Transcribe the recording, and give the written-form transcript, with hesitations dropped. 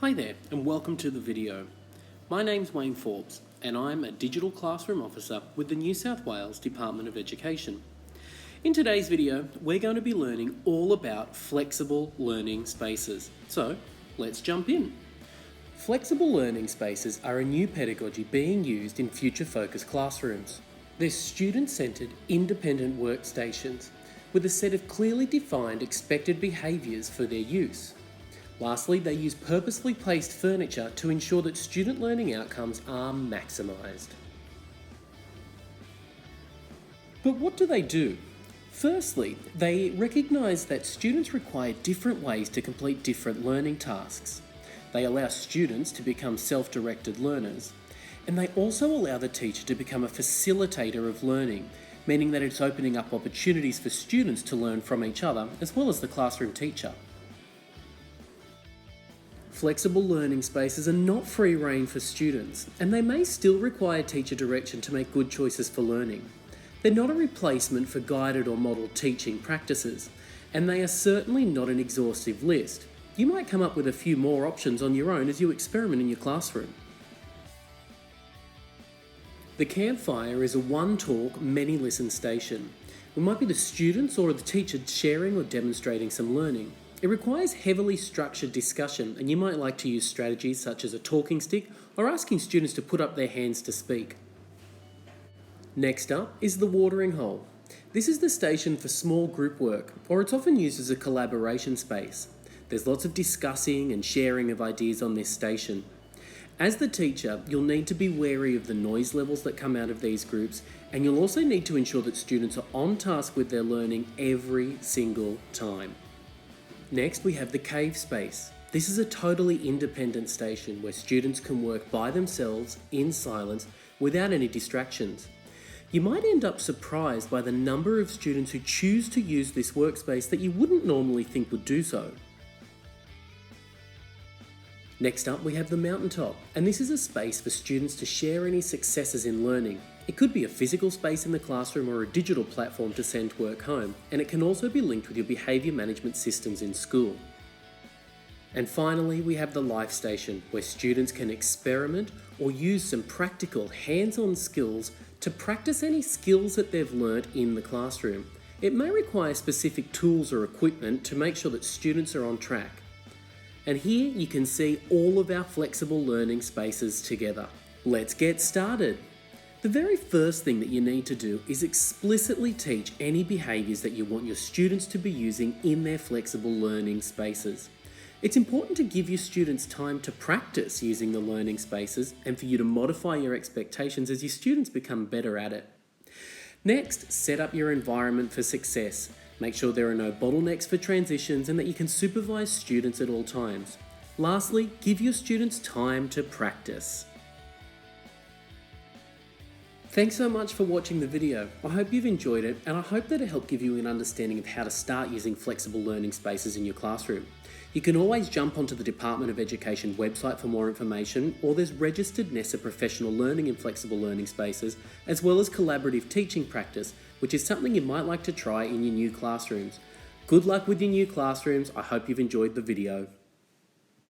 Hi there and welcome to the video. My name's Wayne Forbes and I'm a Digital Classroom Officer with the New South Wales Department of Education. In today's video, we're going to be learning all about flexible learning spaces. So, let's jump in. Flexible learning spaces are a new pedagogy being used in future-focused classrooms. They're student-centred, independent workstations with a set of clearly defined expected behaviours for their use. Lastly, they use purposely placed furniture to ensure that student learning outcomes are maximised. But what do they do? Firstly, they recognise that students require different ways to complete different learning tasks. They allow students to become self-directed learners, and they also allow the teacher to become a facilitator of learning, meaning that it's opening up opportunities for students to learn from each other as well as the classroom teacher. Flexible learning spaces are not free rein for students, and they may still require teacher direction to make good choices for learning. They're not a replacement for guided or modelled teaching practices, and they are certainly not an exhaustive list. You might come up with a few more options on your own as you experiment in your classroom. The campfire is a one-talk, many-listen station. It might be the students or the teacher sharing or demonstrating some learning. It requires heavily structured discussion, and you might like to use strategies such as a talking stick or asking students to put up their hands to speak. Next up is the watering hole. This is the station for small group work, or it's often used as a collaboration space. There's lots of discussing and sharing of ideas on this station. As the teacher, you'll need to be wary of the noise levels that come out of these groups, and you'll also need to ensure that students are on task with their learning every single time. Next, we have the cave space. This is a totally independent station where students can work by themselves in silence without any distractions. You might end up surprised by the number of students who choose to use this workspace that you wouldn't normally think would do so. Next up, we have the mountaintop, and this is a space for students to share any successes in learning. It could be a physical space in the classroom or a digital platform to send work home, and it can also be linked with your behaviour management systems in school. And finally, we have the life station, where students can experiment or use some practical hands-on skills to practice any skills that they've learnt in the classroom. It may require specific tools or equipment to make sure that students are on track. And here you can see all of our flexible learning spaces together. Let's get started. The very first thing that you need to do is explicitly teach any behaviours that you want your students to be using in their flexible learning spaces. It's important to give your students time to practice using the learning spaces and for you to modify your expectations as your students become better at it. Next, set up your environment for success. Make sure there are no bottlenecks for transitions and that you can supervise students at all times. Lastly, give your students time to practice. Thanks so much for watching the video. I hope you've enjoyed it, and I hope that it helped give you an understanding of how to start using flexible learning spaces in your classroom. You can always jump onto the Department of Education website for more information, or there's registered NESA professional learning in flexible learning spaces, as well as collaborative teaching practice, which is something you might like to try in your new classrooms. Good luck with your new classrooms. I hope you've enjoyed the video.